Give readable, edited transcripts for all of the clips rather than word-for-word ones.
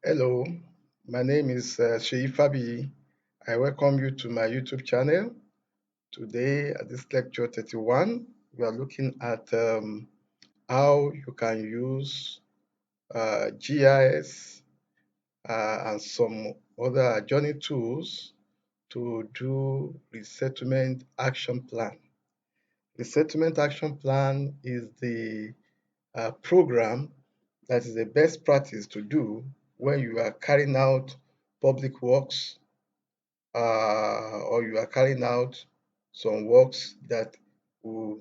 Hello, my name is Sheyi Fabi. I welcome you to my YouTube channel. Today, at this lecture 31, we are looking at how you can use GIS and some other journey tools to do resettlement action plan. Resettlement action plan is the program that is the best practice to do when you are carrying out public works or you are carrying out some works that will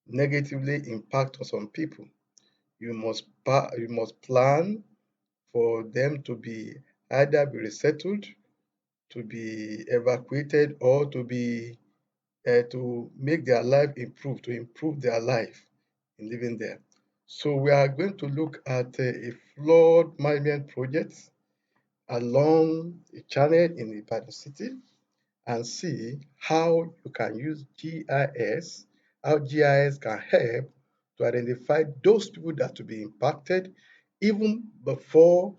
negatively impact on some people. You must plan for them to be either be resettled, to be evacuated, or to make their life improve, to improve their life in living there. So we are going to look at a flood management project along a channel in Ibadan City and see how you can use GIS, how GIS can help to identify those people that will be impacted even before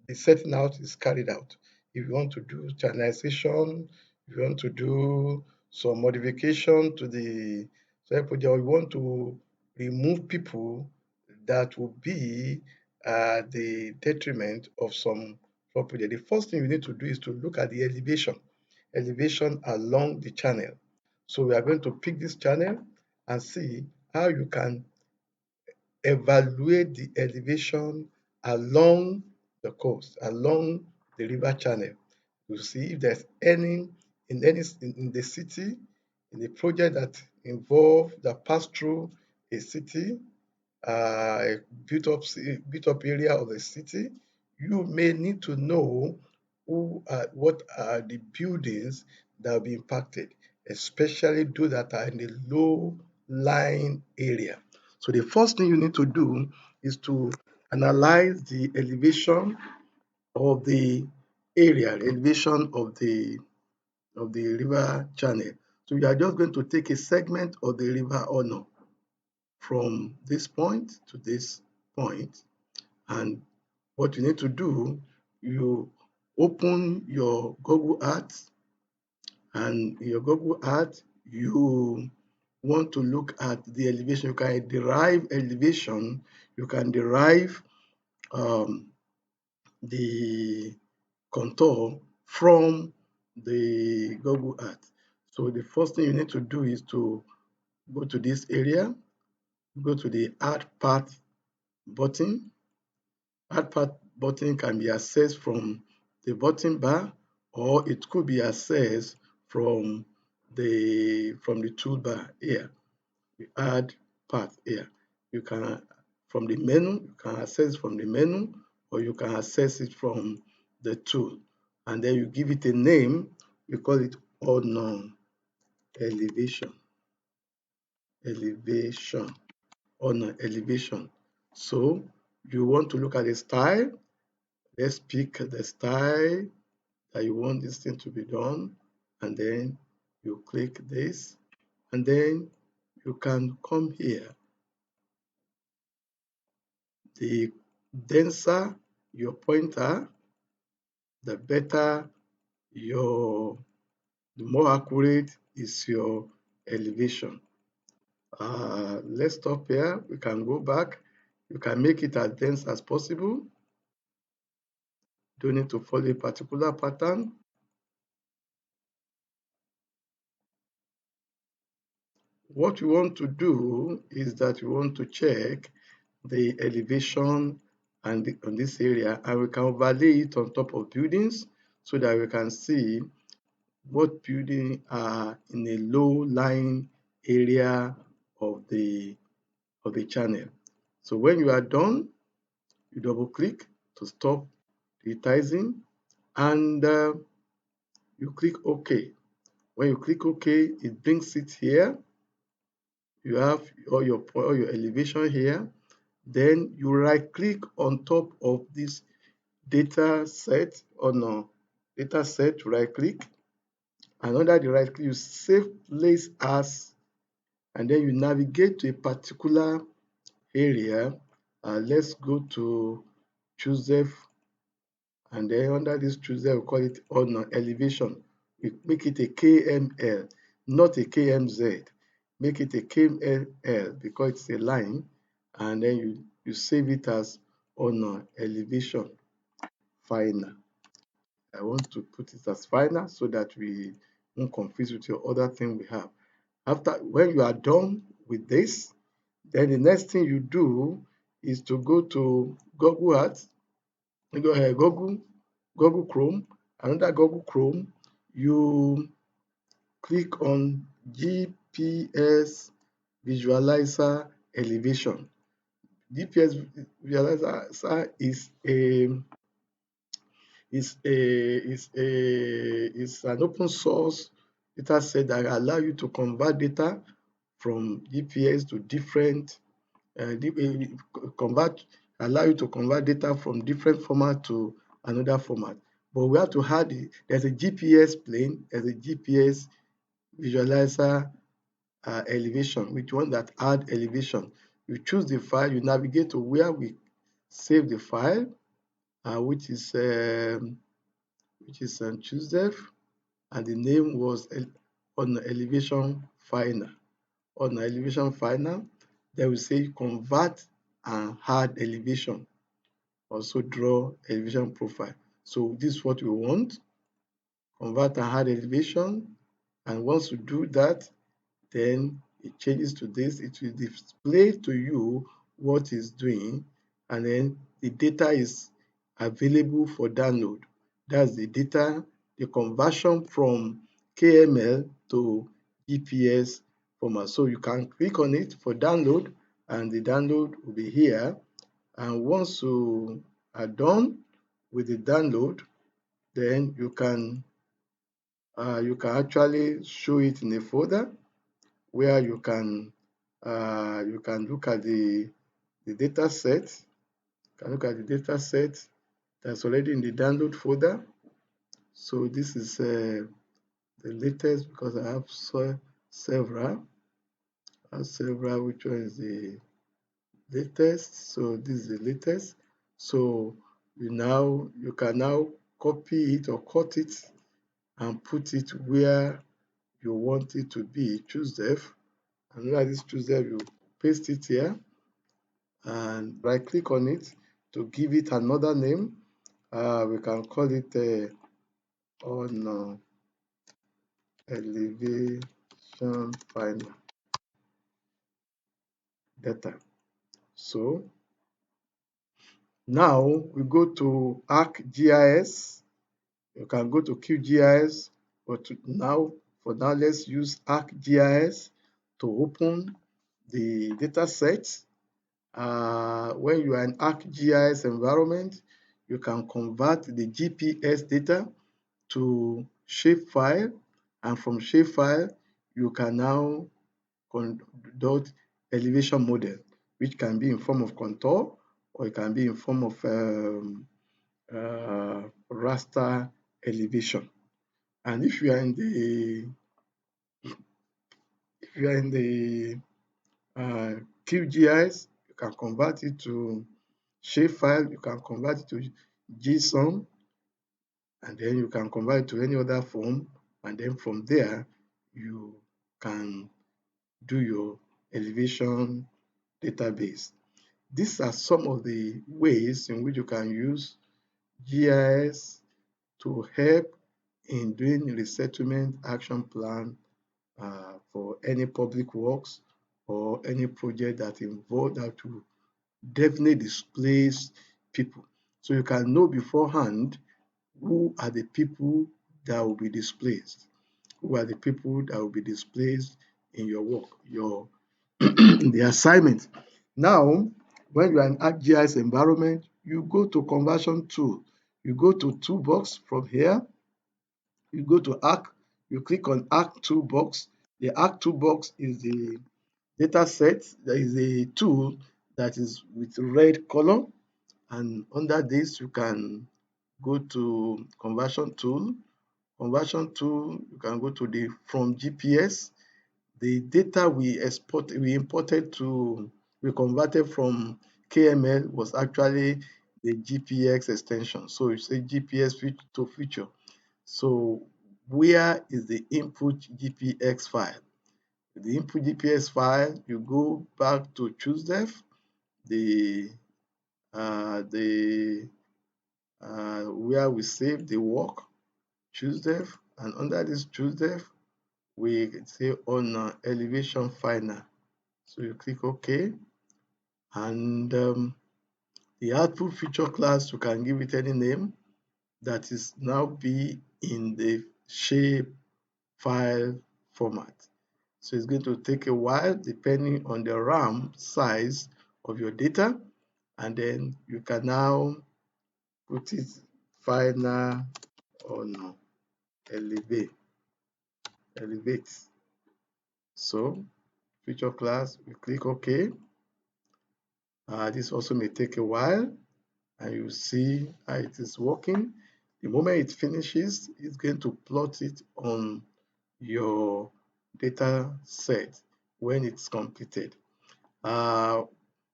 the setting out is carried out. If you want to do channelization, if you want to do some modification to the soil project, or you want to remove people that will be the detriment of some property, the first thing you need to do is to look at the elevation along the channel. So we are going to pick this channel and see how you can evaluate the elevation along the coast, along the river channel, to see if there's in the city, in the project that pass through a city, a built up area of the city. You may need to know what are the buildings that will be impacted, especially those that are in the low lying area. So the first thing you need to do is to analyze the elevation of the area, elevation of the river channel. So you are just going to take a segment of the river Ono from this point to this point, and what you need to do, you open your Google Earth, and in your Google Earth, you want to look at the elevation. You can derive elevation, you can derive um, the contour from the Google Earth. So the first thing you need to do is to go to this area, go to the Add Path button. Add Path button can be accessed from the button bar, or it could be accessed from the toolbar here. You add path here. You can from the menu, you can access from the menu, or you can access it from the tool. And then you give it a name, you call it unknown elevation. Elevation. Unknown elevation. So you want to look at the style. Let's pick the style that you want this thing to be done, and then you click this, and then you can come here. The denser your pointer, the better the more accurate is your elevation. Let's stop here. We can go back. You can make it as dense as possible. Don't need to follow a particular pattern. What we want to do is that we want to check the elevation on this area, and we can overlay it on top of buildings so that we can see what buildings are in a low-lying area of the channel. So when you are done, you double-click to stop digitizing, and you click OK. When you click OK, it brings it here. You have all your elevation here. Then you right-click on top of this data set, or no, data set, right-click, and under the right-click, you save place as, and then you navigate to a particular area. Let's go to Joseph And then under this choose we call it on elevation. We make it a KML, not a KMZ. Make it a KML because it's a line, and then you save it as on elevation final. I want to put it as final so that we won't confuse with your other thing we have. After when you are done with this, then the next thing you do is to go to Google Ads, go ahead, Google Chrome, and under Google Chrome, you click on GPS Visualizer Elevation. GPS Visualizer is an open source data set that allow you to convert data from GPS to different convert allow you to convert data from different format to another format. But we have to add there's a GPS plane, there's a GPS visualizer elevation, which one that add elevation. You choose the file, you navigate to where we save the file, which is Tuesday, and the name was on elevation final. On elevation final, they will say convert and add elevation. Also draw elevation profile. So this is what we want. Convert and add elevation. And once you do that, then it changes to this. It will display to you what it's doing, and then the data is available for download. That's the data, the conversion from KML to GPS format. So you can click on it for download, and the download will be here. And once you are done with the download, then you can actually show it in a folder where you can look at the data set. You can look at the data set that's already in the download folder. So this is the latest because I have several. Which one is the latest? So this is the latest. So you can now copy it or cut it and put it where you want it to be. Choose def, and like this choose def, you paste it here and right click on it to give it another name. We can call it on elevation final data. So now we go to ArcGIS. You can go to QGIS, but for now, let's use ArcGIS to open the data set. When you are in ArcGIS environment, you can convert the GPS data to shapefile, and from shapefile, you can now conduct elevation model, which can be in form of contour or it can be in form of raster elevation. And if you are in the QGIS, you can convert it to shapefile, you can convert it to JSON, and then you can convert it to any other form, and then from there you can do your elevation database. These are some of the ways in which you can use GIS to help in doing resettlement action plan for any public works or any project that involve that to definitely displace people. So you can know beforehand who are the people that will be displaced, who are the people that will be displaced in your work, the assignment. Now, when you are in ArcGIS environment, you go to conversion tool. You go to toolbox from here. You go to Arc. You click on Arc toolbox. The Arc toolbox is the data set. There is a tool that is with red color, and under this you can go to conversion tool. Conversion tool, you can go to the from GPS. The data we converted from KML was actually the GPX extension. So you say GPS to feature. So where is the input GPX file? The input GPS file, you go back to ChooseDev, the where we save the work, ChooseDev, and under this ChooseDev, we say on elevation final. So you click OK, and the output feature class, you can give it any name that is now be in the shape file format. So it's going to take a while depending on the RAM size of your data, and then you can now put it final on elevate. So feature class, we click OK. This also may take a while, and you see how it is working. The moment it finishes, it's going to plot it on your data set when it's completed. By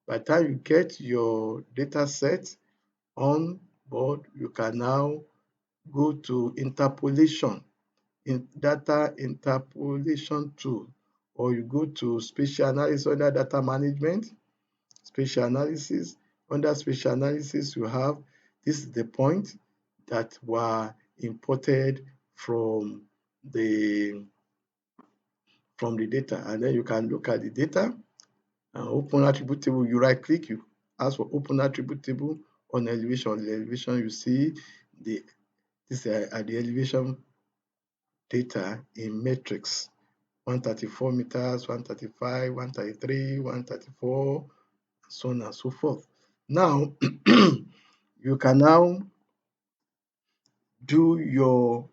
the time you get your data set on board, you can now go to interpolation, in data interpolation tool, or you go to spatial analysis under data management, spatial analysis. Under spatial analysis, you have this is the point that were imported from the data, and then you can look at the data and open attribute table. You right click, you ask for open attribute table on elevation. On the elevation, you see these are the elevation data in metrics: 134 meters, 135, 133, 134, so on and so forth. Now you can now do your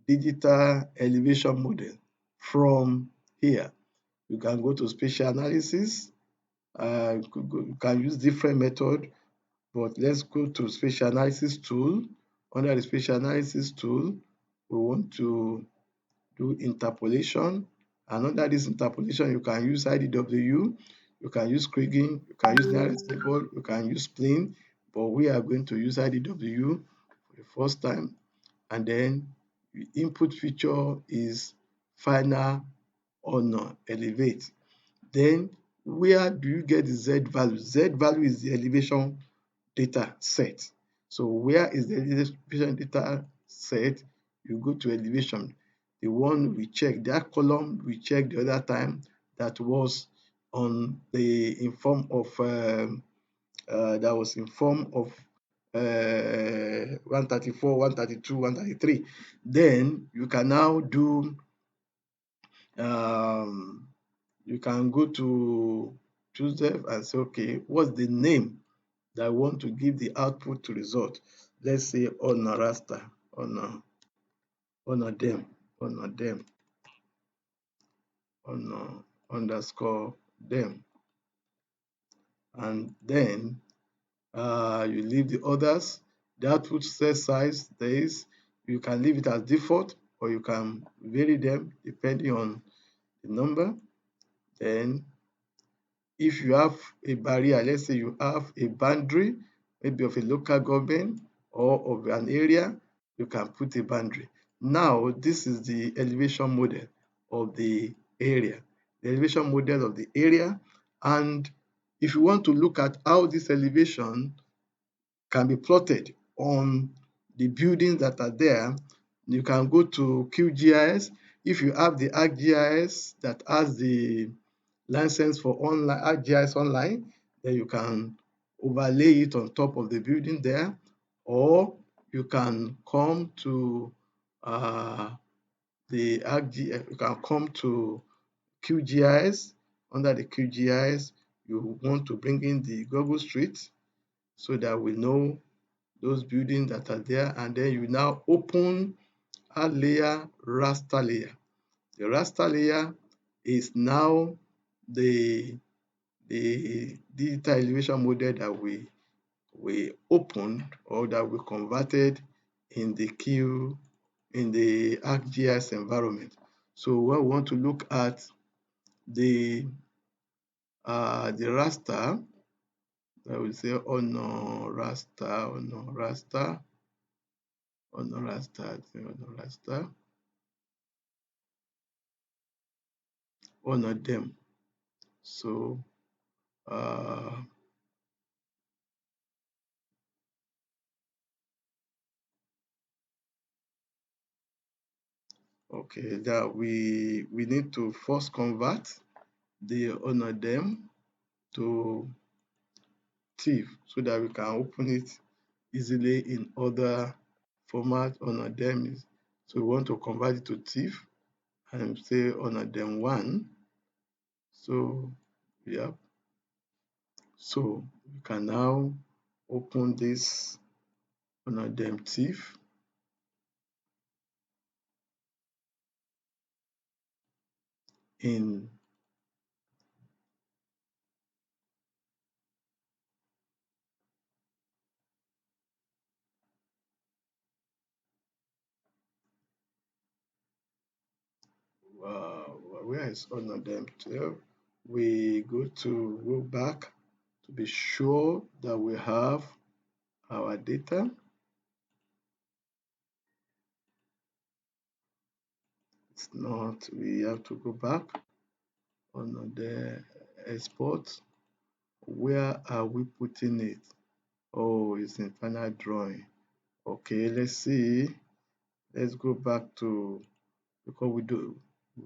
digital elevation model from here. You can go to spatial analysis. You can use different method, but let's go to spatial analysis tool. Under the spatial analysis tool, we want to do interpolation, and under this interpolation, you can use IDW, you can use Kriging, you can use nearest neighbor, you can use spleen, but we are going to use IDW for the first time. And then the input feature is final on elevate. Then where do you get the Z value? Z value is the elevation data set. So where is the elevation data set? You go to elevation. The one we checked, that column we checked the other time, that was on the in form of 134, 132, 133. Then you can now do you can go to ChooseDev and say, okay, what's the name that I want to give the output to result? Let's say honor raster, honor them, honor underscore them. And then you leave the others. The output set size, you can leave it as default, or you can vary them depending on the number. Then if you have a barrier, let's say you have a boundary, maybe of a local government or of an area, you can put a boundary. Now, this is the elevation model of the area, and if you want to look at how this elevation can be plotted on the buildings that are there, you can go to QGIS. If you have the ArcGIS that has the license for online ArcGIS Online, then you can overlay it on top of the building there, or you can come to the ArcGIS, you can come to QGIS. Under the QGIS, you want to bring in the Google Street so that we know those buildings that are there, and then you now open a layer, raster layer. The raster layer is now the digital elevation model that we opened, or that we converted in the ArcGIS environment. So when we want to look at the raster, I will say honor raster, honor raster, honor raster, honor raster, honor them. So okay, that we need to first convert the honor them to TIFF so that we can open it easily in other format. Honor them is, so we want to convert it to TIFF and say honor them one. So yeah, so we can now open this honor them TIFF in where is honor them 12. We go back to be sure that we have our data. It's not, we have to go back on the export. Where are we putting it? Oh, it's in final drawing. Okay, let's see. Let's go back to, because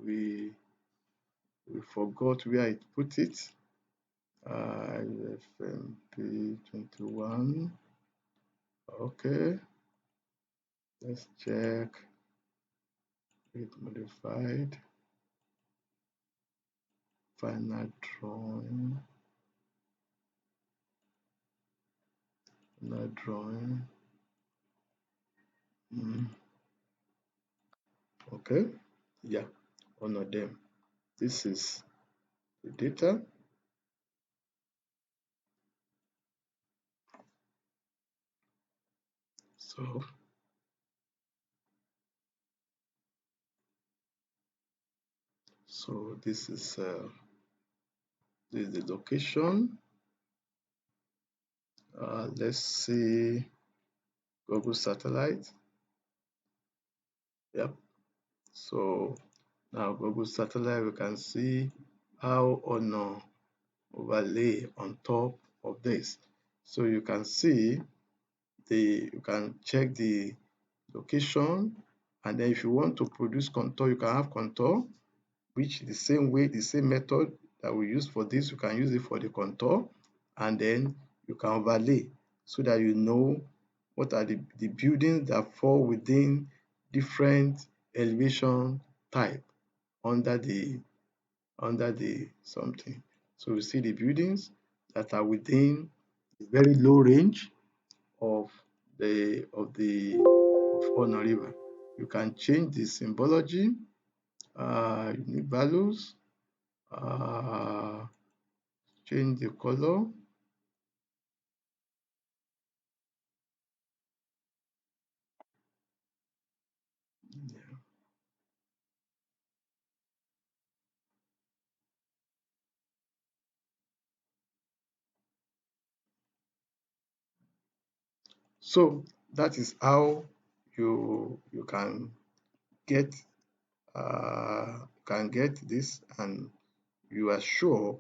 we forgot where it put it. FMP 21. Okay, let's check it modified. Final drawing. Final drawing. Okay, yeah, one of them. This is the data. So this is the location. Let's see Google satellite. Yep. So now Google satellite, we can see how on overlay on top of this. So you can see you can check the location, and then if you want to produce contour, you can have contour, which the same way, the same method that we use for this, you can use it for the contour, and then you can overlay so that you know what are the buildings that fall within different elevation type under the something. So you see the buildings that are within the very low range of Honor River. You can change the symbology, unique values, uh, change the color. Yeah. So that is how you get this, and you are sure